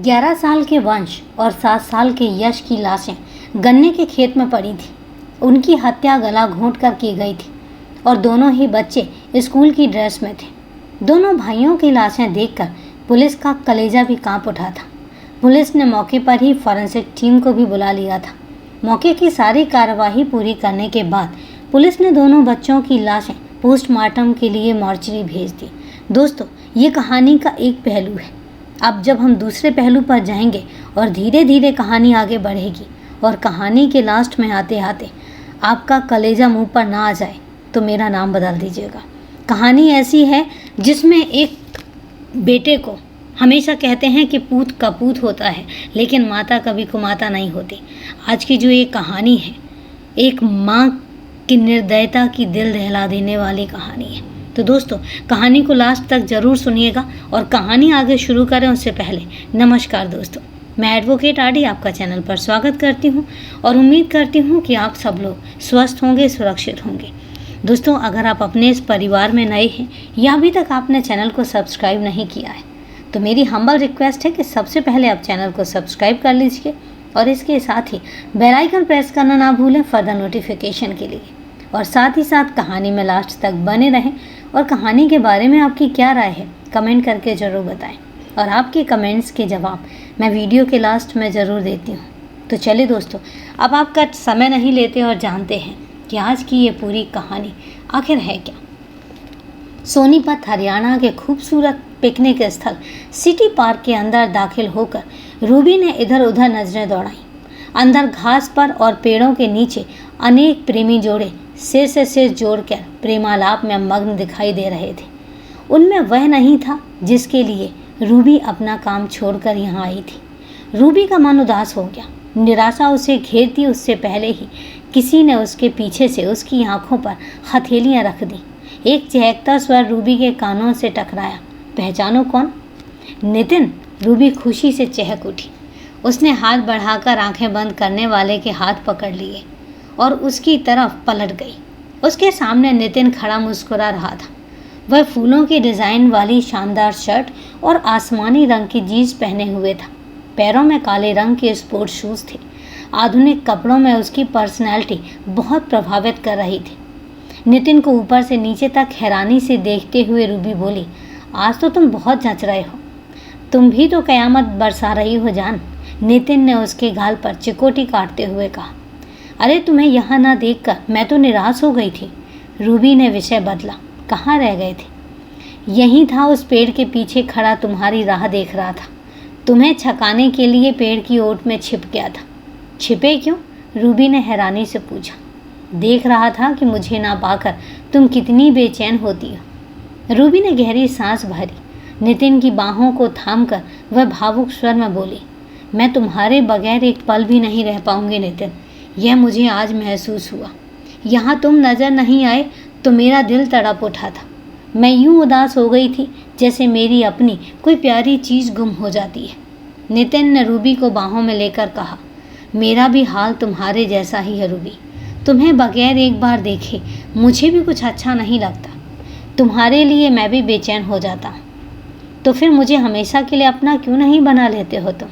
11 साल के वंश और 7 साल के यश की लाशें गन्ने के खेत में पड़ी थी। उनकी हत्या गला घोंट कर की गई थी और दोनों ही बच्चे स्कूल की ड्रेस में थे। दोनों भाइयों की लाशें देखकर पुलिस का कलेजा भी कांप उठा था। पुलिस ने मौके पर ही फॉरेंसिक टीम को भी बुला लिया था। मौके की सारी कार्यवाही पूरी करने के बाद पुलिस ने दोनों बच्चों की लाशें पोस्टमार्टम के लिए मॉर्चरी भेज दी। दोस्तों, ये कहानी का एक पहलू है। अब जब हम दूसरे पहलू पर जाएंगे और धीरे धीरे कहानी आगे बढ़ेगी और कहानी के लास्ट में आते आते आपका कलेजा मुंह पर ना आ जाए तो मेरा नाम बदल दीजिएगा। कहानी ऐसी है जिसमें एक बेटे को हमेशा कहते हैं कि पूत कपूत होता है, लेकिन माता कभी कुमाता नहीं होती। आज की जो ये कहानी है, एक माँ की निर्दयता की दिल दहला देने वाली कहानी है। तो दोस्तों, कहानी को लास्ट तक ज़रूर सुनिएगा और कहानी आगे शुरू करें उससे पहले नमस्कार दोस्तों, मैं एडवोकेट आरडी आपका चैनल पर स्वागत करती हूं और उम्मीद करती हूं कि आप सब लोग स्वस्थ होंगे, सुरक्षित होंगे। दोस्तों, अगर आप अपने इस परिवार में नए हैं या अभी तक आपने चैनल को सब्सक्राइब नहीं किया है तो मेरी हम्बल रिक्वेस्ट है कि सबसे पहले आप चैनल को सब्सक्राइब कर लीजिए और इसके साथ ही बेल आइकन प्रेस करना ना भूलें फर्दर नोटिफिकेशन के लिए। और साथ ही साथ कहानी में लास्ट तक बने रहें और कहानी के बारे में आपकी क्या राय है कमेंट करके ज़रूर बताएं और आपके कमेंट्स के जवाब मैं वीडियो के लास्ट में ज़रूर देती हूँ। तो चलिए दोस्तों, अब आपका समय नहीं लेते और जानते हैं कि आज की ये पूरी कहानी आखिर है क्या। सोनीपत हरियाणा के खूबसूरत पिकनिक स्थल सिटी पार्क के अंदर दाखिल होकर रूबी ने इधर उधर नजरें दौड़ाईं। अंदर घास पर और पेड़ों के नीचे अनेक प्रेमी जोड़े सिर से सिर जोड़कर प्रेमालाप में मग्न दिखाई दे रहे थे। उनमें वह नहीं था जिसके लिए रूबी अपना काम छोड़कर यहाँ आई थी। रूबी का मन उदास हो गया। निराशा उसे घेरती उससे पहले ही किसी ने उसके पीछे से उसकी आंखों पर हथेलियाँ रख दी। एक चहकता स्वर रूबी के कानों से टकराया। पहचानो कौन? नितिन। रूबी खुशी से चहक उठी। उसने हाथ बढ़ाकर आंखें बंद करने वाले के हाथ पकड़ लिए और उसकी तरफ पलट गई। उसके सामने नितिन खड़ा मुस्कुरा रहा था। वह फूलों की डिज़ाइन वाली शानदार शर्ट और आसमानी रंग की जीन्स पहने हुए था। पैरों में काले रंग के स्पोर्ट्स शूज़ थे। आधुनिक कपड़ों में उसकी पर्सनैलिटी बहुत प्रभावित कर रही थी। नितिन को ऊपर से नीचे तक हैरानी से देखते हुए रूबी बोली, आज तो तुम बहुत जच रहे हो। तुम भी तो कयामत बरसा रही हो जान। नितिन ने उसके गाल पर चिकोटी काटते हुए कहा। अरे, तुम्हें यहाँ ना देखकर मैं तो निराश हो गई थी। रूबी ने विषय बदला। कहाँ रह गए थे? यहीं था, उस पेड़ के पीछे खड़ा तुम्हारी राह देख रहा था। तुम्हें छकाने के लिए पेड़ की ओट में छिप गया था। छिपे क्यों? रूबी ने हैरानी से पूछा। देख रहा था कि मुझे ना पाकर तुम कितनी बेचैन होती हो। रूबी ने गहरी सांस भरी। नितिन की बाहों को थामकर वह भावुक स्वर में बोली, मैं तुम्हारे बगैर एक पल भी नहीं रह पाऊंगी नितिन। यह मुझे आज महसूस हुआ। यहाँ तुम नज़र नहीं आए तो मेरा दिल तड़प उठा था। मैं यूं उदास हो गई थी जैसे मेरी अपनी कोई प्यारी चीज़ गुम हो जाती है। नितिन ने रूबी को बाहों में लेकर कहा, मेरा भी हाल तुम्हारे जैसा ही है रूबी। तुम्हें बगैर एक बार देखे मुझे भी कुछ अच्छा नहीं लगता। तुम्हारे लिए मैं भी बेचैन हो जाता हूँ। तो फिर मुझे हमेशा के लिए अपना क्यों नहीं बना लेते हो तुम?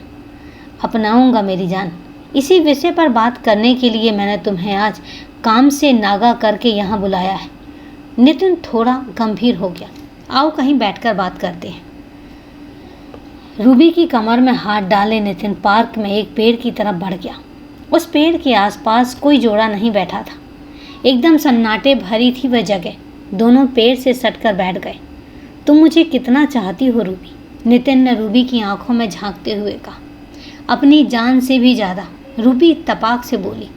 अपनाऊंगा मेरी जान। इसी विषय पर बात करने के लिए मैंने तुम्हें आज काम से नागा करके यहाँ बुलाया है। नितिन थोड़ा गंभीर हो गया। आओ कहीं बैठकर बात करते हैं। रूबी की कमर में हाथ डाले नितिन पार्क में एक पेड़ की तरफ बढ़ गया। उस पेड़ के आसपास कोई जोड़ा नहीं बैठा था। एकदम सन्नाटे भरी थी वह जगह। दोनों पेड़ से सटकर बैठ गए। तुम मुझे कितना चाहती हो रूबी? नितिन ने रूबी की आंखों में झांकते हुए कहा। अपनी जान से भी ज़्यादा, रूबी तपाक से बोली।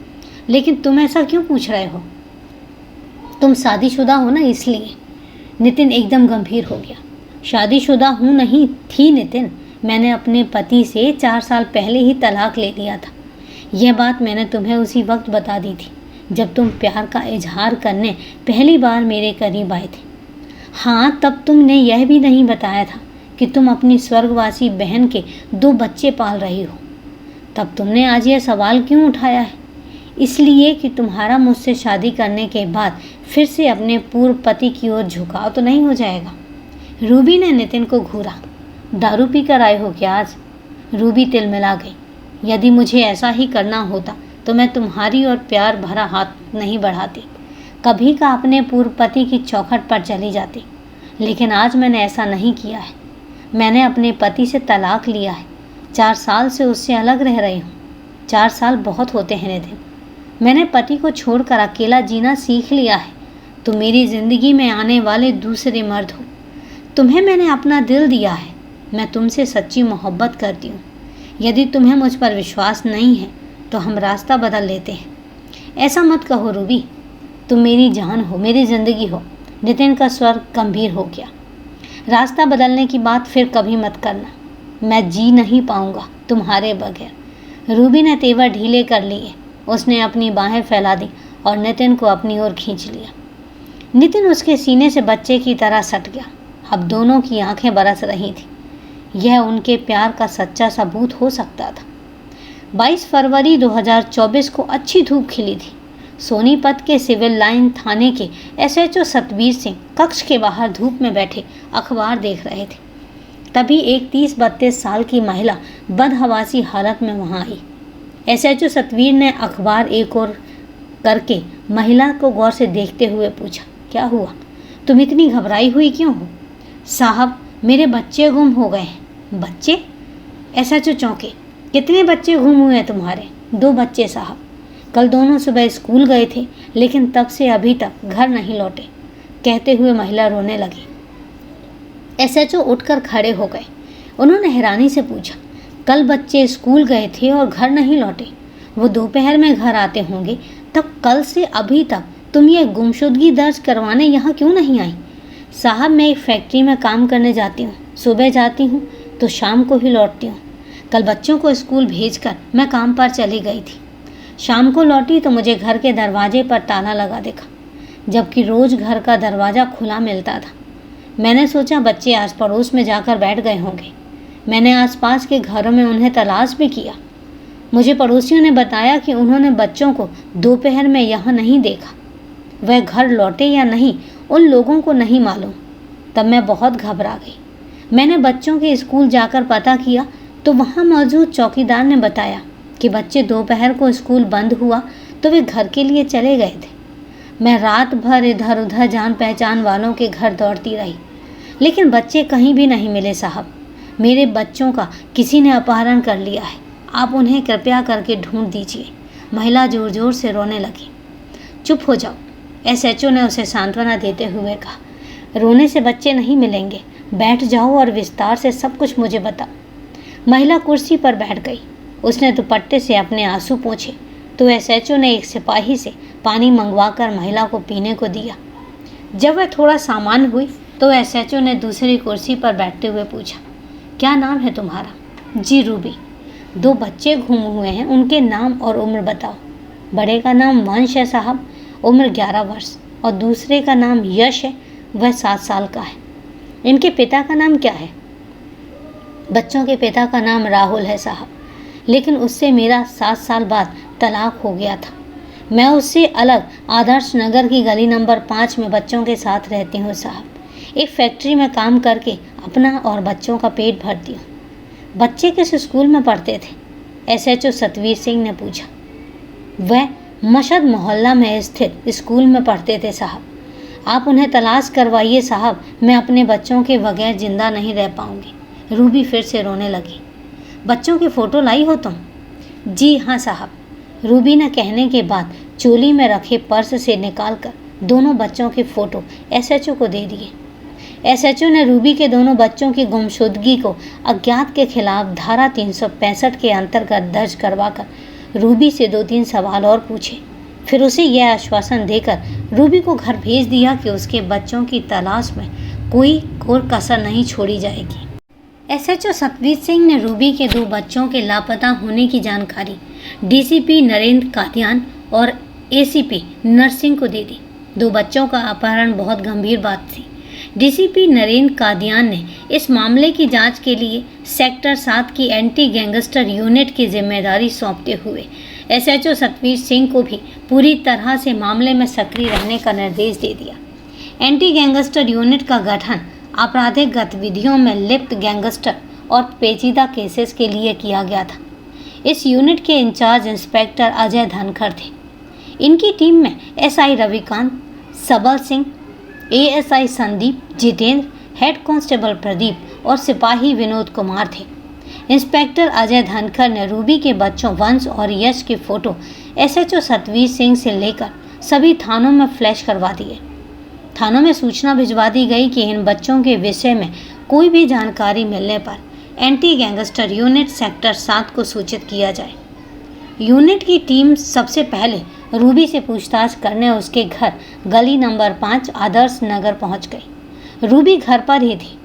लेकिन तुम ऐसा क्यों पूछ रहे हो? तुम शादीशुदा हो ना, इसलिए। नितिन एकदम गंभीर हो गया। शादीशुदा हूँ नहीं थी नितिन। मैंने अपने पति से 4 साल पहले ही तलाक ले लिया था। यह बात मैंने तुम्हें उसी वक्त बता दी थी जब तुम प्यार का इजहार करने पहली बार मेरे करीब आए थे। हाँ, तब तुमने यह भी नहीं बताया था कि तुम अपनी स्वर्गवासी बहन के 2 बच्चे पाल रही हो। तब तुमने आज यह सवाल क्यों उठाया है? इसलिए कि तुम्हारा मुझसे शादी करने के बाद फिर से अपने पूर्व पति की ओर झुकाव तो नहीं हो जाएगा। रूबी ने नितिन को घूरा। दारू पी कर आए हो क्या आज? रूबी तिलमिला गई। यदि मुझे ऐसा ही करना होता तो मैं तुम्हारी और प्यार भरा हाथ नहीं बढ़ाती, कभी का अपने पूर्व पति की चौखट पर चली जाती। लेकिन आज मैंने ऐसा नहीं किया है। मैंने अपने पति से तलाक लिया है। 4 साल से उससे अलग रह रही हूँ। 4 साल बहुत होते हैं नितिन। मैंने पति को छोड़कर अकेला जीना सीख लिया है। तुम मेरी ज़िंदगी में आने वाले दूसरे मर्द हो। तुम्हें मैंने अपना दिल दिया है। मैं तुमसे सच्ची मोहब्बत करती हूँ। यदि तुम्हें मुझ पर विश्वास नहीं है तो हम रास्ता बदल लेते हैं। ऐसा मत कहो रूबी, तुम मेरी जान हो, मेरी ज़िंदगी हो। नितिन का स्वर गंभीर हो गया। रास्ता बदलने की बात फिर कभी मत करना। मैं जी नहीं पाऊंगा तुम्हारे बगैर। रूबी ने तेवर ढीले कर लिए। उसने अपनी बाहें फैला दी और नितिन को अपनी ओर खींच लिया। नितिन उसके सीने से बच्चे की तरह सट गया। अब दोनों की आंखें बरस रही थी। यह उनके प्यार का सच्चा सबूत हो सकता था। 22 फरवरी 2024 को अच्छी धूप खिली थी। सोनीपत के सिविल लाइन थाने के SHO सतवीर सिंह कक्ष के बाहर धूप में बैठे अखबार देख रहे थे। तभी एक 30-32 साल की महिला बदहवासी हालत में वहां आई। SHO सतवीर ने अखबार एक ओर करके महिला को गौर से देखते हुए पूछा, क्या हुआ? तुम इतनी घबराई हुई क्यों हो? साहब, मेरे बच्चे गुम हो गए हैं। बच्चे? SHO चौंके। कितने बच्चे गुम हुए हैं तुम्हारे? 2 बच्चे साहब। कल दोनों सुबह स्कूल गए थे, लेकिन तब से अभी तक घर नहीं लौटे। कहते हुए महिला रोने लगी। SHO उठकर खड़े हो गए। उन्होंने हैरानी से पूछा, कल बच्चे स्कूल गए थे और घर नहीं लौटे? वो दोपहर में घर आते होंगे, तब कल से अभी तक तुम ये गुमशुदगी दर्ज करवाने यहाँ क्यों नहीं आई? साहब, मैं एक फैक्ट्री में काम करने जाती हूँ। सुबह जाती हूँ तो शाम को ही लौटती हूँ। कल बच्चों को स्कूल भेजकर मैं काम पर चली गई थी। शाम को लौटी तो मुझे घर के दरवाजे पर ताला लगा दिखा, जबकि रोज़ घर का दरवाज़ा खुला मिलता था। मैंने सोचा बच्चे आस पड़ोस में जाकर बैठ गए होंगे। मैंने आसपास के घरों में उन्हें तलाश भी किया। मुझे पड़ोसियों ने बताया कि उन्होंने बच्चों को दोपहर में यहाँ नहीं देखा। वह घर लौटे या नहीं, उन लोगों को नहीं मालूम। तब मैं बहुत घबरा गई। मैंने बच्चों के स्कूल जाकर पता किया तो वहाँ मौजूद चौकीदार ने बताया कि बच्चे दोपहर को स्कूल बंद हुआ तो वे घर के लिए चले गए थे। मैं रात भर इधर उधर जान पहचान वालों के घर दौड़ती रही, लेकिन बच्चे कहीं भी नहीं मिले साहब। मेरे बच्चों का किसी ने अपहरण कर लिया है। आप उन्हें कृपया करके ढूंढ दीजिए। महिला जोर जोर से रोने लगी। चुप हो जाओ, SHO ने उसे सांत्वना देते हुए कहा। रोने से बच्चे नहीं मिलेंगे। बैठ जाओ और विस्तार से सब कुछ मुझे बताओ। महिला कुर्सी पर बैठ गई। उसने दुपट्टे से अपने आंसू पोंछे तो SHO ने एक सिपाही से पानी मंगवाकर महिला को पीने को दिया। जब वह थोड़ा सामान्य हुई तो SHO ने दूसरी कुर्सी पर बैठते हुए पूछा, क्या नाम है तुम्हारा? जी, रूबी। 2 बच्चे गुम हुए हैं, उनके नाम और उम्र बताओ। बड़े का नाम वंश है साहब, उम्र 11 वर्ष, और दूसरे का नाम यश है, वह 7 साल का है। इनके पिता का नाम क्या है? बच्चों के पिता का नाम राहुल है साहब, लेकिन उससे मेरा 7 साल बाद तलाक हो गया था। मैं उससे अलग आदर्श नगर की गली नंबर 5 में बच्चों के साथ रहती हूँ साहब। एक फैक्ट्री में काम करके अपना और बच्चों का पेट भरती हूँ। बच्चे किस स्कूल में पढ़ते थे? SHO सतवीर सिंह ने पूछा। वह मशद मोहल्ला में स्थित स्कूल में पढ़ते थे साहब। आप उन्हें तलाश करवाइए साहब, मैं अपने बच्चों के बगैर जिंदा नहीं रह पाऊंगी। रूबी फिर से रोने लगी। बच्चों की फ़ोटो लाई हो तुम? जी हाँ साहब। रूबी ने कहने के बाद चोली में रखे पर्स से निकालकर दोनों बच्चों की फ़ोटो SHO को दे दिए। SHO ने रूबी के दोनों बच्चों की गुमशुदगी को अज्ञात के खिलाफ धारा 365 के अंतर्गत दर्ज करवाकर रूबी से 2-3 सवाल और पूछे। फिर उसे यह आश्वासन देकर रूबी को घर भेज दिया कि उसके बच्चों की तलाश में कोई कसर नहीं छोड़ी जाएगी। SHO सतवीर सिंह ने रूबी के 2 बच्चों के लापता होने की जानकारी DCP नरेंद्र कादियान और ACP नरसिंह को दे दी। 2 बच्चों का अपहरण बहुत गंभीर बात थी। DCP नरेंद्र कादियान ने इस मामले की जांच के लिए सेक्टर 7 की एंटी गैंगस्टर यूनिट की जिम्मेदारी सौंपते हुए SHO सतवीर सिंह को भी पूरी तरह से मामले में सक्रिय रहने का निर्देश दे दिया। एंटी गैंगस्टर यूनिट का गठन आपराधिक गतिविधियों में लिप्त गैंगस्टर और पेचीदा केसेस के लिए किया गया था। इस यूनिट के इंचार्ज इंस्पेक्टर अजय धनखड़ थे। इनकी टीम में एसआई रविकांत, सबल Singh, ASI Sandeep, Jitendra, head constable Pradeep और सिपाही विनोद कुमार थे। इंस्पेक्टर अजय धनखड़ ने रूबी के बच्चों वंश और यश की फ़ोटो एसएचओ सतवीर सिंह से लेकर सभी थानों में फ्लैश करवा दिए। थानों में सूचना भिजवा दी गई कि इन बच्चों के विषय में कोई भी जानकारी मिलने पर एंटी गैंगस्टर यूनिट सेक्टर 7 को सूचित किया जाए। यूनिट की टीम सबसे पहले रूबी से पूछताछ करने उसके घर गली नंबर 5 आदर्श नगर पहुंच गई। रूबी घर पर ही थी।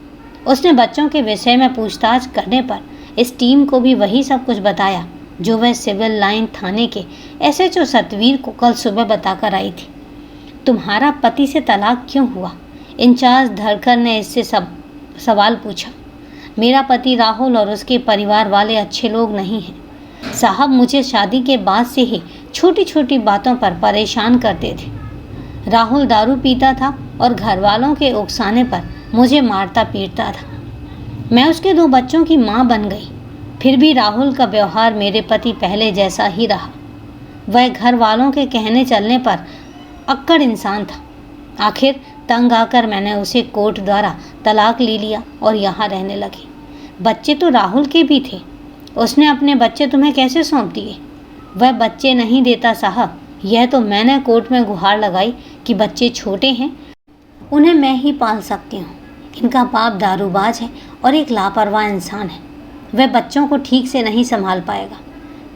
उसने बच्चों के विषय में पूछताछ करने पर इस टीम को भी वही सब कुछ बताया जो वह सिविल लाइन थाने के एसएचओ सतवीर को कल सुबह बताकर आई थी। तुम्हारा पति से तलाक क्यों हुआ? इंचार्ज धनखड़ ने इससे सवाल पूछा। मेरा पति राहुल और उसके परिवार वाले अच्छे लोग नहीं हैं साहब। मुझे शादी के बाद से ही छोटी छोटी बातों पर परेशान करते थे। राहुल दारू पीता था और घर वालों के उकसाने पर मुझे मारता पीटता था। मैं उसके 2 बच्चों की माँ बन गई। फिर भी राहुल का व्यवहार मेरे पति पहले जैसा ही रहा। वह घर वालों के कहने चलने पर अक्कड़ इंसान था। आखिर तंग आकर मैंने उसे कोर्ट द्वारा तलाक ले लिया और यहाँ रहने लगी। बच्चे तो राहुल के भी थे। उसने अपने बच्चे तुम्हें कैसे सौंप दिए? वह बच्चे नहीं देता साहब। यह तो मैंने कोर्ट में गुहार लगाई कि बच्चे छोटे हैं, उन्हें मैं ही पाल सकती हूँ। इनका बाप दारूबाज है और एक लापरवाह इंसान है। वह बच्चों को ठीक से नहीं संभाल पाएगा।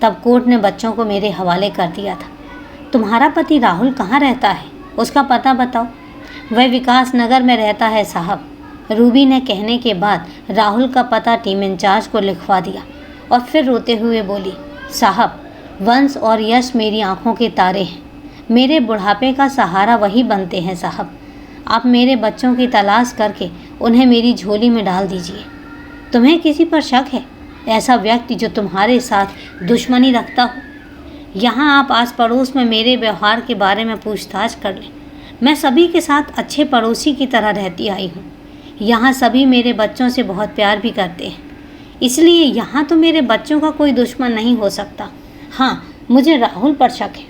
तब कोर्ट ने बच्चों को मेरे हवाले कर दिया था। तुम्हारा पति राहुल कहाँ रहता है? उसका पता बताओ। वह विकास नगर में रहता है साहब। रूबी ने कहने के बाद राहुल का पता टीम इंचार्ज को लिखवा दिया और फिर रोते हुए बोली, साहब वंश और यश मेरी आंखों के तारे हैं। मेरे बुढ़ापे का सहारा वही बनते हैं साहब। आप मेरे बच्चों की तलाश करके उन्हें मेरी झोली में डाल दीजिए। तुम्हें किसी पर शक है? ऐसा व्यक्ति जो तुम्हारे साथ दुश्मनी रखता हो। यहाँ आप आस पड़ोस में मेरे व्यवहार के बारे में पूछताछ कर लें। मैं सभी के साथ अच्छे पड़ोसी की तरह रहती आई हूँ। यहाँ सभी मेरे बच्चों से बहुत प्यार भी करते हैं, इसलिए यहाँ तो मेरे बच्चों का कोई दुश्मन नहीं हो सकता। हाँ, मुझे राहुल पर शक है।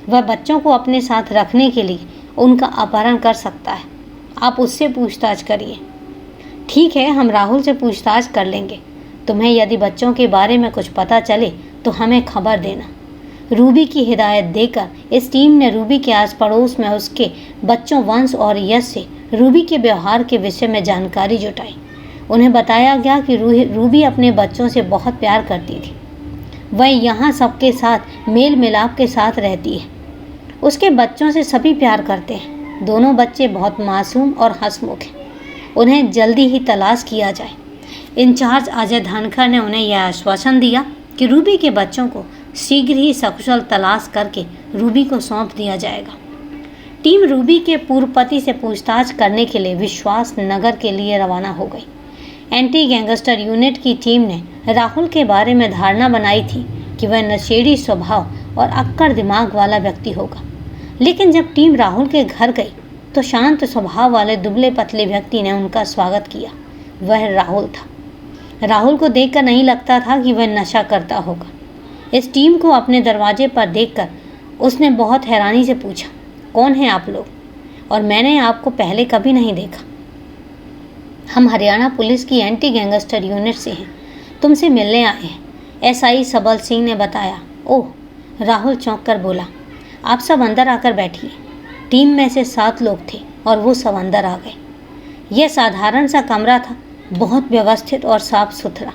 वह बच्चों को अपने साथ रखने के लिए उनका अपहरण कर सकता है। आप उससे पूछताछ करिए। ठीक है, हम राहुल से पूछताछ कर लेंगे। तुम्हें यदि बच्चों के बारे में कुछ पता चले तो हमें खबर देना। रूबी की हिदायत देकर इस टीम ने रूबी के आस पड़ोस में उसके बच्चों वंश और यश से रूबी के व्यवहार के विषय में जानकारी जुटाई। उन्हें बताया गया कि रूबी अपने बच्चों से बहुत प्यार करती थी। वह यहाँ सबके साथ मेल मिलाप के साथ रहती है। उसके बच्चों से सभी प्यार करते हैं। दोनों बच्चे बहुत मासूम और हंसमुख हैं। उन्हें जल्दी ही तलाश किया जाए। इंचार्ज अजय धनखड़ ने उन्हें यह आश्वासन दिया कि रूबी के बच्चों को शीघ्र ही सकुशल तलाश करके रूबी को सौंप दिया जाएगा। टीम रूबी के पूर्व पति से पूछताछ करने के लिए विश्वास नगर के लिए रवाना हो गई। एंटी गैंगस्टर यूनिट की टीम ने राहुल के बारे में धारणा बनाई थी कि वह नशेड़ी स्वभाव और अक्कड़ दिमाग वाला व्यक्ति होगा। लेकिन जब टीम राहुल के घर गई तो शांत स्वभाव वाले दुबले पतले व्यक्ति ने उनका स्वागत किया। वह राहुल था। राहुल को देखकर नहीं लगता था कि वह नशा करता होगा। इस टीम को अपने दरवाजे पर देखकर उसने बहुत हैरानी से पूछा, कौन हैं आप लोग? और मैंने आपको पहले कभी नहीं देखा। हम हरियाणा पुलिस की एंटी गैंगस्टर यूनिट से हैं, तुमसे मिलने आए हैं, एसआई सबल सिंह ने बताया। ओह, राहुल चौंक कर बोला, आप सब अंदर आकर बैठिए। टीम में से 7 लोग थे और वो सब अंदर आ गए। यह साधारण सा कमरा था, बहुत व्यवस्थित और साफ सुथरा।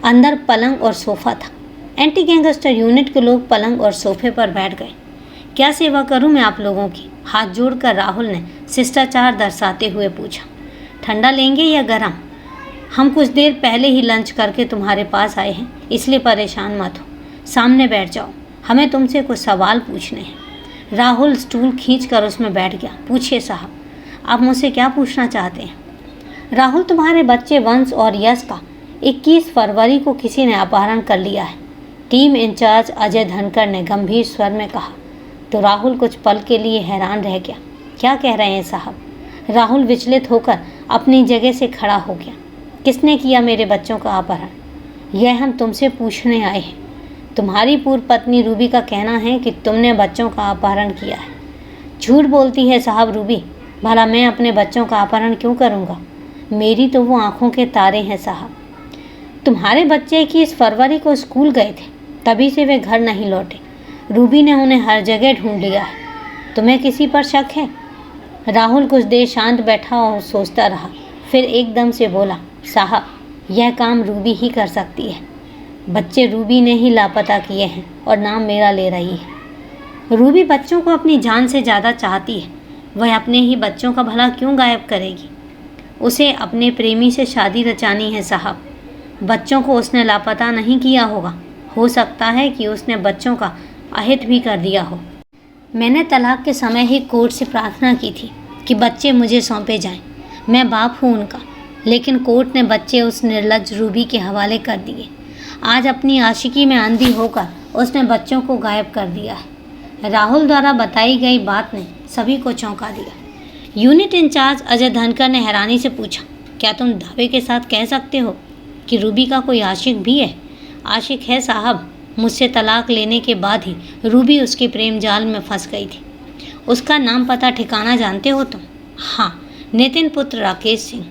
अंदर पलंग और सोफ़ा था। एंटी गैंगस्टर यूनिट के लोग पलंग और सोफे पर बैठ गए। क्या सेवा करूं मैं आप लोगों की? हाथ जोड़कर राहुल ने शिष्टाचार दर्शाते हुए पूछा। ठंडा लेंगे या गरम? हम कुछ देर पहले ही लंच करके तुम्हारे पास आए हैं, इसलिए परेशान मत हो। सामने बैठ जाओ, हमें तुमसे कुछ सवाल पूछने हैं। राहुल स्टूल खींचकर उसमें बैठ गया। पूछिए साहब, आप मुझसे क्या पूछना चाहते हैं? राहुल, तुम्हारे बच्चे वंश और यश का 21 फरवरी को किसी ने अपहरण कर लिया है। टीम इंचार्ज अजय धनखड़ ने गंभीर स्वर में कहा। तो राहुल कुछ पल के लिए हैरान रह गया। क्या कह रहे हैं साहब? राहुल विचलित होकर अपनी जगह से खड़ा हो गया। किसने किया मेरे बच्चों का अपहरण? यह हम तुमसे पूछने आए हैं। तुम्हारी पूर्व पत्नी रूबी का कहना है कि तुमने बच्चों का अपहरण किया है। झूठ बोलती है साहब रूबी, भला मैं अपने बच्चों का अपहरण क्यों करूँगा? मेरी तो वो आँखों के तारे हैं साहब। तुम्हारे बच्चे 21 फरवरी को स्कूल गए थे, तभी से वे घर नहीं लौटे। रूबी ने उन्हें हर जगह ढूंढ लिया है। तुम्हें किसी पर शक है? राहुल कुछ देर शांत बैठा और सोचता रहा, फिर एकदम से बोला, साहब यह काम रूबी ही कर सकती है। बच्चे रूबी ने ही लापता किए हैं और नाम मेरा ले रही है। रूबी बच्चों को अपनी जान से ज़्यादा चाहती है। वह अपने ही बच्चों का भला क्यों गायब करेगी? उसे अपने प्रेमी से शादी रचानी है साहब। बच्चों को उसने लापता नहीं किया होगा। हो सकता है कि उसने बच्चों का अहित भी कर दिया हो। मैंने तलाक के समय ही कोर्ट से प्रार्थना की थी कि बच्चे मुझे सौंपे जाएं। मैं बाप हूँ उनका, लेकिन कोर्ट ने बच्चे उस निर्लज्ज रूबी के हवाले कर दिए। आज अपनी आशिकी में अंधी होकर उसने बच्चों को गायब कर दिया है। राहुल द्वारा बताई गई बात ने सभी को चौंका दिया। यूनिट इंचार्ज अजय धनकर ने हैरानी से पूछा, क्या तुम दावे के साथ कह सकते हो कि रूबी का कोई आशिक भी है? आशिक है साहब। मुझसे तलाक लेने के बाद ही रूबी उसके प्रेम जाल में फंस गई थी। उसका नाम पता ठिकाना जानते हो तुम? हाँ, नितिन पुत्र राकेश सिंह।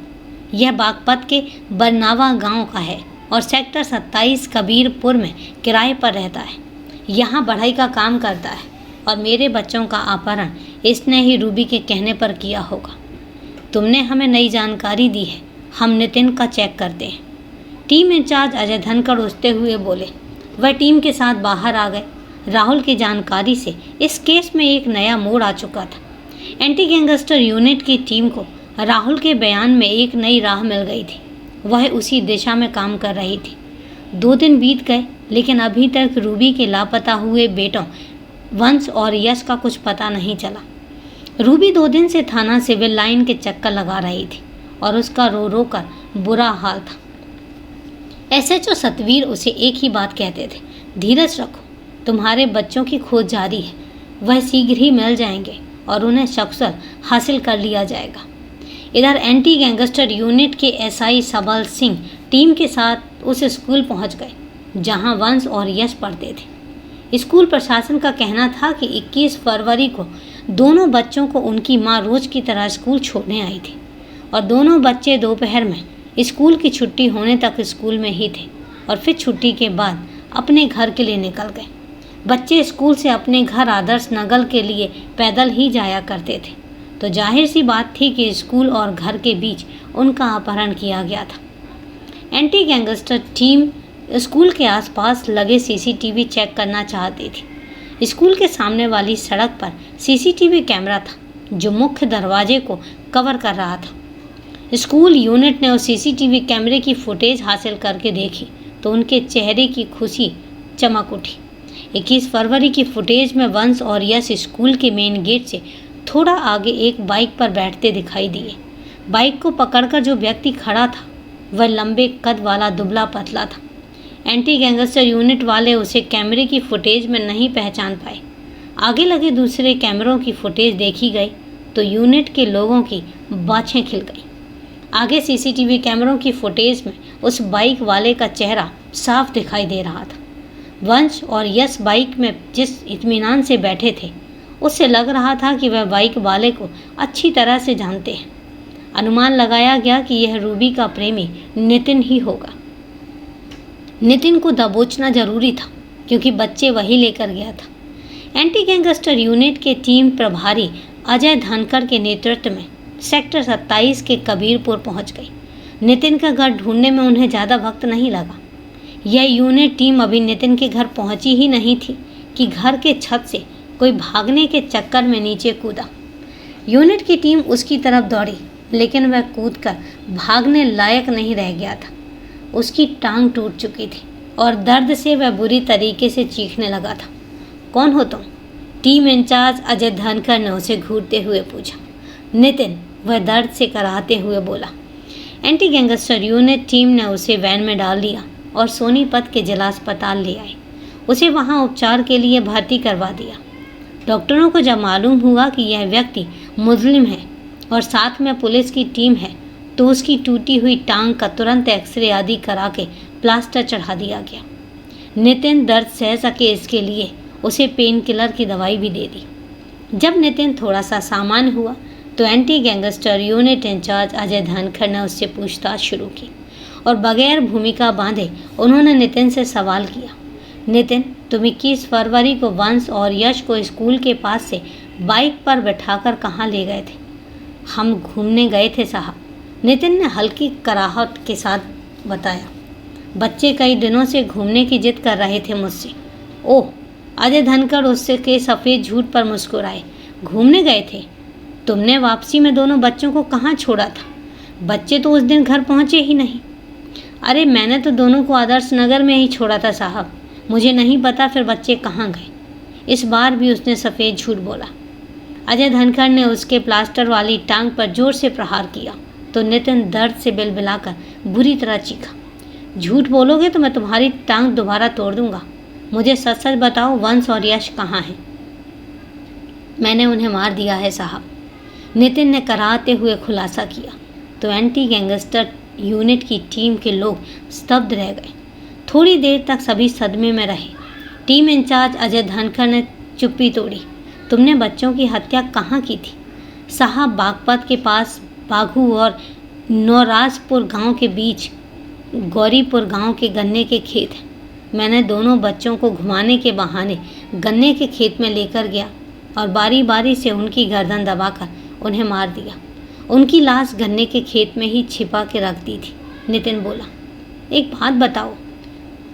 यह बागपत के बरनावा गांव का है और सेक्टर 27 कबीरपुर में किराए पर रहता है। यहाँ बढ़ई का काम करता है और मेरे बच्चों का अपहरण इसने ही रूबी के कहने पर किया होगा। तुमने हमें नई जानकारी दी है, हम नितिन का चेक करते हैं। टीम इंचार्ज अजय धनकर उठते हुए बोले। वह टीम के साथ बाहर आ गए। राहुल की जानकारी से इस केस में एक नया मोड़ आ चुका था। एंटी गैंगस्टर यूनिट की टीम को राहुल के बयान में एक नई राह मिल गई थी। वह उसी दिशा में काम कर रही थी। 2 दिन बीत गए, लेकिन अभी तक रूबी के लापता हुए बेटों वंश और यश का कुछ पता नहीं चला। रूबी 2 दिन से थाना सिविल लाइन के चक्कर लगा रही थी और उसका रो रो कर बुरा हाल था। SHO सतवीर उसे एक ही बात कहते थे, धीरज रखो, तुम्हारे बच्चों की खोज जारी है। वह शीघ्र ही मिल जाएंगे और उन्हें सकुशल हासिल कर लिया जाएगा। इधर एंटी गैंगस्टर यूनिट के SI सबल सिंह टीम के साथ उस स्कूल पहुंच गए जहां वंश और यश पढ़ते थे। स्कूल प्रशासन का कहना था कि 21 फरवरी को दोनों बच्चों को उनकी मां रोज की तरह स्कूल छोड़ने आई थी और दोनों बच्चे दोपहर में स्कूल की छुट्टी होने तक स्कूल में ही थे और फिर छुट्टी के बाद अपने घर के लिए निकल गए। बच्चे स्कूल से अपने घर आदर्श नगर के लिए पैदल ही जाया करते थे, तो जाहिर सी बात थी कि स्कूल और घर के बीच उनका अपहरण किया गया था। एंटी गैंगस्टर टीम स्कूल के आसपास लगे CCTV चेक करना चाहती थी। स्कूल के सामने वाली सड़क पर CCTV कैमरा था जो मुख्य दरवाजे को कवर कर रहा था। स्कूल यूनिट ने उस CCTV कैमरे की फुटेज हासिल करके देखी तो उनके चेहरे की खुशी चमक उठी। 21 फरवरी की फुटेज में वंश और यश स्कूल के मेन गेट से थोड़ा आगे एक बाइक पर बैठते दिखाई दिए। बाइक को पकड़कर जो व्यक्ति खड़ा था वह लंबे कद वाला दुबला पतला था। एंटी गैंगस्टर यूनिट वाले उसे कैमरे की फुटेज में नहीं पहचान पाए। आगे लगे दूसरे कैमरों की फुटेज देखी गई तो यूनिट के लोगों की बाछें खिल गई। आगे CCTV कैमरों की फुटेज में उस बाइक वाले का चेहरा साफ दिखाई दे रहा था। वंश और यश बाइक में जिस इत्मीनान से बैठे थे उससे लग रहा था कि वह बाइक वाले को अच्छी तरह से जानते हैं। अनुमान लगाया गया कि यह रूबी का प्रेमी नितिन ही होगा। नितिन को दबोचना जरूरी था क्योंकि बच्चे वही लेकर गया था। एंटी गैंगस्टर यूनिट के टीम प्रभारी अजय धनकर के नेतृत्व में सेक्टर 27 के कबीरपुर पहुंच गई। नितिन का घर ढूंढने में उन्हें ज़्यादा वक्त नहीं लगा। यह यूनिट टीम अभी नितिन के घर पहुंची ही नहीं थी कि घर के छत से कोई भागने के चक्कर में नीचे कूदा। यूनिट की टीम उसकी तरफ दौड़ी, लेकिन वह कूदकर भागने लायक नहीं रह गया था। उसकी टांग टूट चुकी थी और दर्द से वह बुरी तरीके से चीखने लगा था। कौन हो तुम? टीम इंचार्ज अजय धनकर ने उसे घूरते हुए पूछा। नितिन, वह दर्द से कराहते हुए बोला। एंटी गैंगस्टर यूनिट टीम ने उसे वैन में डाल दिया और सोनीपत के जिला अस्पताल ले आए। उसे वहां उपचार के लिए भर्ती करवा दिया। डॉक्टरों को जब मालूम हुआ कि यह व्यक्ति मुस्लिम है और साथ में पुलिस की टीम है तो उसकी टूटी हुई टांग का तुरंत एक्सरे आदि करा के प्लास्टर चढ़ा दिया गया। नितिन दर्द सह सके इसके लिए उसे पेन किलर की दवाई भी दे दी। जब नितिन थोड़ा सा सामान्य हुआ तो anti gangster unit incharge Ajay Dhankhar ने उससे पूछताछ शुरू की और बगैर भूमिका बांधे उन्होंने नितिन से सवाल किया, नितिन, तुम 21 फरवरी को वंश और यश को स्कूल के पास से बाइक पर बैठाकर कहाँ ले गए थे? हम घूमने गए थे साहब, नितिन ने हल्की कराहट के साथ बताया। बच्चे कई दिनों से घूमने की जिद कर रहे थे मुझसे। ओह, अजय धनखड़ उससे के सफ़ेद झूठ पर मुस्कुराए। घूमने गए थे? तुमने वापसी में दोनों बच्चों को कहाँ छोड़ा था? बच्चे तो उस दिन घर पहुँचे ही नहीं। अरे मैंने तो दोनों को आदर्श नगर में ही छोड़ा था साहब, मुझे नहीं पता फिर बच्चे कहाँ गए। इस बार भी उसने सफ़ेद झूठ बोला। अजय धनखड़ ने उसके प्लास्टर वाली टांग पर जोर से प्रहार किया तो नितिन दर्द से बिलबिलाकर बुरी तरह चीखा, झूठ बोलोगे तो मैं तुम्हारी टांग दोबारा तोड़ दूंगा। मुझे सच सच बताओ, वंश और यश कहाँ हैं? मैंने उन्हें मार दिया है साहब, नितिन ने कराहते हुए खुलासा किया। तो एंटी गैंगस्टर यूनिट की टीम के लोग स्तब्ध रह गए। थोड़ी देर तक सभी सदमे में रहे। टीम इंचार्ज अजय धनखड़ ने चुप्पी तोड़ी। तुमने बच्चों की हत्या कहाँ की थी? साहब, बागपत के पास बाघू और नौराजपुर गांव के बीच गौरीपुर गांव के गन्ने के खेत हैं। मैंने दोनों बच्चों को घुमाने के बहाने गन्ने के खेत में लेकर गया और बारी बारी से उनकी गर्दन दबाकर उन्हें मार दिया। उनकी लाश गन्ने के खेत में ही छिपा के रख दी थी। नितिन बोला, एक बात बताओ,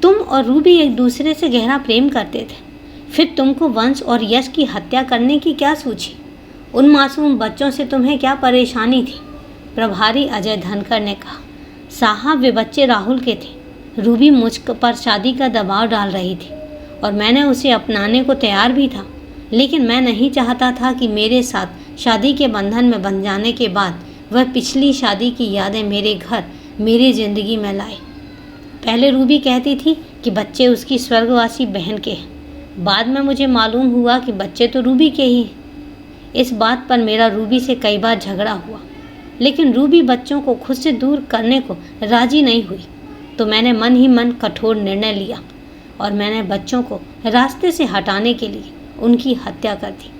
तुम और रूबी एक दूसरे से गहरा प्रेम करते थे, फिर तुमको वंश और यश की हत्या करने की क्या सूझी? उन मासूम बच्चों से तुम्हें क्या परेशानी थी? प्रभारी अजय धनखड़ ने कहा, साहब, वे बच्चे राहुल के थे। रूबी मुझ पर शादी का दबाव डाल रही थी और मैंने उसे अपनाने को तैयार भी था, लेकिन मैं नहीं चाहता था कि मेरे साथ शादी के बंधन में बंध जाने के बाद वह पिछली शादी की यादें मेरे घर, मेरी ज़िंदगी में लाए। पहले रूबी कहती थी कि बच्चे उसकी स्वर्गवासी बहन के हैं। बाद में मुझे मालूम हुआ कि बच्चे तो रूबी के ही हैं। इस बात पर मेरा रूबी से कई बार झगड़ा हुआ, लेकिन रूबी बच्चों को खुद से दूर करने को राजी नहीं हुई। तो मैंने मन ही मन कठोर निर्णय लिया और मैंने बच्चों को रास्ते से हटाने के लिए उनकी हत्या कर दी।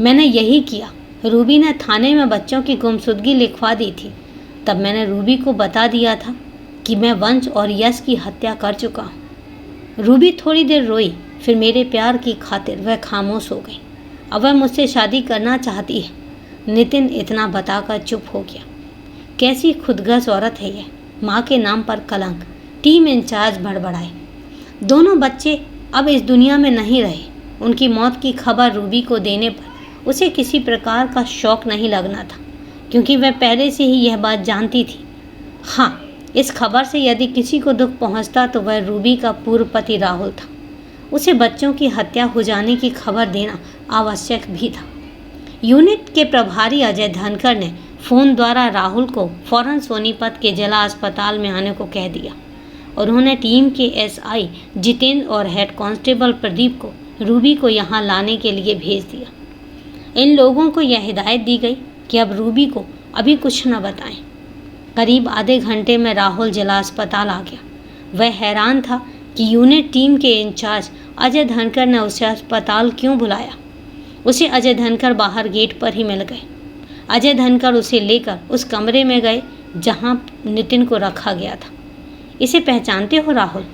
मैंने यही किया। रूबी ने थाने में बच्चों की गुमशुदगी लिखवा दी थी। तब मैंने रूबी को बता दिया था कि मैं वंश और यश की हत्या कर चुका हूँ। रूबी थोड़ी देर रोई, फिर मेरे प्यार की खातिर वह खामोश हो गई। अब वह मुझसे शादी करना चाहती है। नितिन इतना बताकर चुप हो गया। कैसी खुदगर्ज औरत है यह, माँ के नाम पर कलंक। टीम इंचार्ज बड़बड़ाए। दोनों बच्चे अब इस दुनिया में नहीं रहे। उनकी मौत की खबर रूबी को देने पर उसे किसी प्रकार का शौक नहीं लगना था, क्योंकि वह पहले से ही यह बात जानती थी। हाँ, इस खबर से यदि किसी को दुख पहुंचता तो वह रूबी का पूर्व पति राहुल था। उसे बच्चों की हत्या हो जाने की खबर देना आवश्यक भी था। यूनिट के प्रभारी अजय धनखड़ ने फ़ोन द्वारा राहुल को फौरन सोनीपत के जिला अस्पताल में आने को कह दिया। उन्होंने टीम के एसआई जितेंद्र और हेड कांस्टेबल प्रदीप को रूबी को यहाँ लाने के लिए भेज दिया। इन लोगों को यह हिदायत दी गई कि अब रूबी को अभी कुछ न बताएं। करीब आधे घंटे में राहुल जिला अस्पताल आ गया। वह हैरान था कि यूनिट टीम के इंचार्ज अजय धनखड़ ने उसे अस्पताल क्यों बुलाया। उसे अजय धनखड़ बाहर गेट पर ही मिल गए। अजय धनखड़ उसे लेकर उस कमरे में गए जहां नितिन को रखा गया था। इसे पहचानते हो राहुल?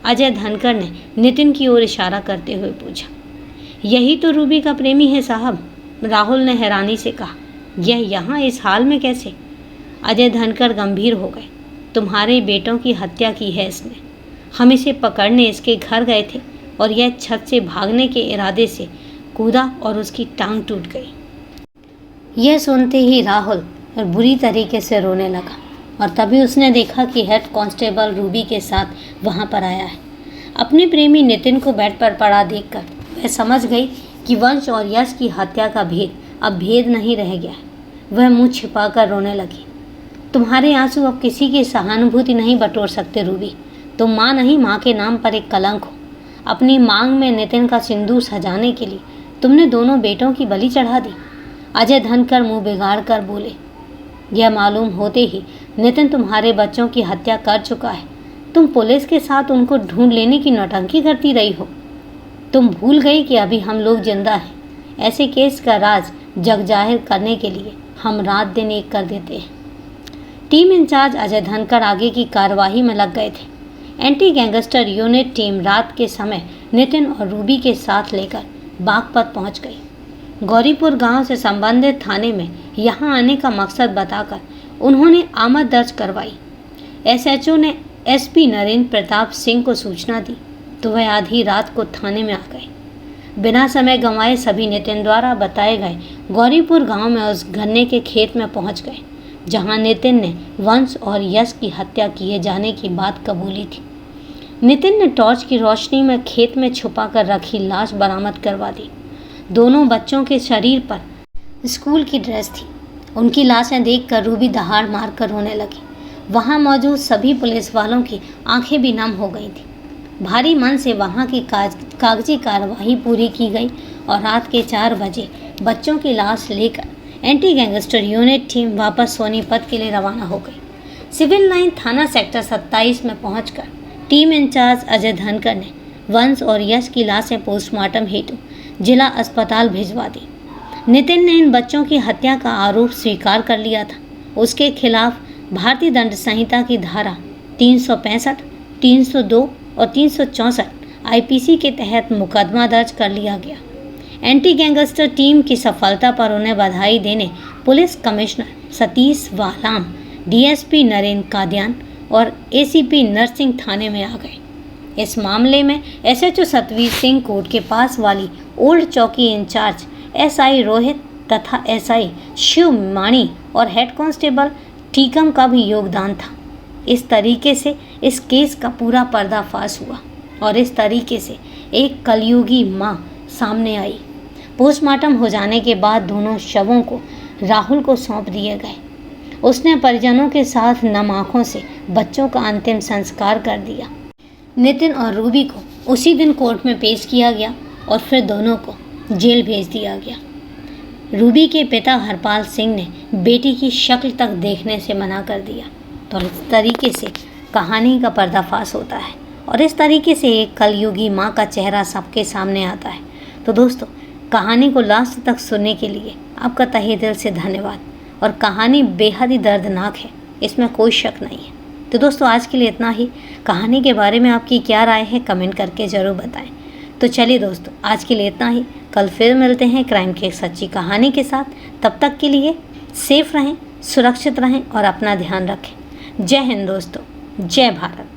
अजय धनखड़ ने नितिन की ओर इशारा करते हुए पूछा। यही तो रूबी का प्रेमी है साहब, राहुल ने हैरानी से कहा। यह यहाँ इस हाल में कैसे? अजय धनखड़ गंभीर हो गए। तुम्हारे बेटों की हत्या की है इसने। हम इसे पकड़ने इसके घर गए थे और यह छत से भागने के इरादे से कूदा और उसकी टांग टूट गई। यह सुनते ही राहुल बुरी तरीके से रोने लगा और तभी उसने देखा कि हेड कांस्टेबल रूबी के साथ वहां पर आया है। अपने प्रेमी नितिन को बेड पर पड़ा देखकर वह समझ गई कि वंश और यश की हत्या का भेद अब भेद नहीं रह गया है। वह मुंह छिपाकर रोने लगी। तुम्हारे आंसू अब किसी की सहानुभूति नहीं बटोर सकते रूबी। तुम माँ नहीं, माँ के नाम पर एक कलंक हो। अपनी मांग में नितिन का सिंदूर सजाने के लिए तुमने दोनों बेटों की बलि चढ़ा दी। अजय धनखड़ मुंह बिगाड़ कर बोले। यह मालूम होते ही नितिन तुम्हारे बच्चों की हत्या कर चुका है। तुम पुलिस के साथ उनको ढूंढ लेने की नौटंकी करती रही हो। तुम भूल गई कि अभी हम लोग जिंदा हैं। ऐसे केस का राज जग जाहिर करने के लिए हम रात दिन एक कर देते हैं। टीम इंचार्ज अजय धनखड़ आगे की कार्यवाही में लग गए थे। एंटी गैंगस्टर यूनिट टीम रात के समय नितिन और रूबी के साथ लेकर बागपत पहुंच गई। गौरीपुर गांव से संबंधित थाने में यहां आने का मकसद बताकर उन्होंने आमद दर्ज करवाई। एसएचओ ने एसपी नरेंद्र प्रताप सिंह को सूचना दी तो वह आधी रात को थाने में आ गए। बिना समय गंवाए सभी नितिन द्वारा बताए गए गौरीपुर गांव में उस गन्ने के खेत में पहुंच गए जहां नितिन ने वंश और यश की हत्या किए जाने की बात कबूली थी। नितिन ने टॉर्च की रोशनी में खेत में छुपा कर रखी लाश बरामद करवा दी। दोनों बच्चों के शरीर पर स्कूल की ड्रेस थी। उनकी लाशें देखकर रूबी दहाड़ मारकर रोने लगी। वहां मौजूद सभी पुलिस वालों की आंखें भी नम हो गई थी। भारी मन से वहां की कागजी कार्रवाई पूरी की गई और रात के 4 बजे बच्चों की लाश लेकर एंटी गैंगस्टर यूनिट टीम वापस सोनीपत के लिए रवाना हो गई। सिविल लाइन थाना सेक्टर 27 में पहुंचकर टीम इंचार्ज अजय धनखड़ ने वंश और यश की लाशें पोस्टमार्टम हेतु जिला अस्पताल भिजवा दी। नितिन ने इन बच्चों की हत्या का आरोप स्वीकार कर लिया था। उसके खिलाफ भारतीय दंड संहिता की धारा 365, 302 और 364 आईपीसी के तहत मुकदमा दर्ज कर लिया गया। एंटी गैंगस्टर टीम की सफलता पर उन्हें बधाई देने police commissioner Satish Walam, DSP Narendra Kadian और एसीपी नरसिंह थाने में आ गए। इस मामले में एसएचओ सतवीर सिंह कोर्ट के पास वाली ओल्ड चौकी इंचार्ज एसआई रोहित तथा एसआई शिव माणी और हेड कांस्टेबल टीकम का भी योगदान था। इस तरीके से इस केस का पूरा पर्दाफाश हुआ और इस तरीके से एक कलयुगी मां सामने आई। पोस्टमार्टम हो जाने के बाद दोनों शवों को राहुल को सौंप दिए गए। उसने परिजनों के साथ नम आंखों से बच्चों का अंतिम संस्कार कर दिया। नितिन और रूबी को उसी दिन कोर्ट में पेश किया गया और फिर दोनों को जेल भेज दिया गया। रूबी के पिता हरपाल सिंह ने बेटी की शक्ल तक देखने से मना कर दिया। तो इस तरीके से कहानी का पर्दाफाश होता है और इस तरीके से एक कलयुगी माँ का चेहरा सबके सामने आता है। तो दोस्तों, कहानी को लास्ट तक सुनने के लिए आपका तहे दिल से धन्यवाद। और कहानी बेहद ही दर्दनाक है, इसमें कोई शक नहीं है। तो दोस्तों, आज के लिए इतना ही। कहानी के बारे में आपकी क्या राय है कमेंट करके ज़रूर बताएं। तो चलिए दोस्तों, आज के लिए इतना ही। कल फिर मिलते हैं क्राइम की एक सच्ची कहानी के साथ। तब तक के लिए सेफ रहें, सुरक्षित रहें और अपना ध्यान रखें। जय हिंद दोस्तों, जय भारत।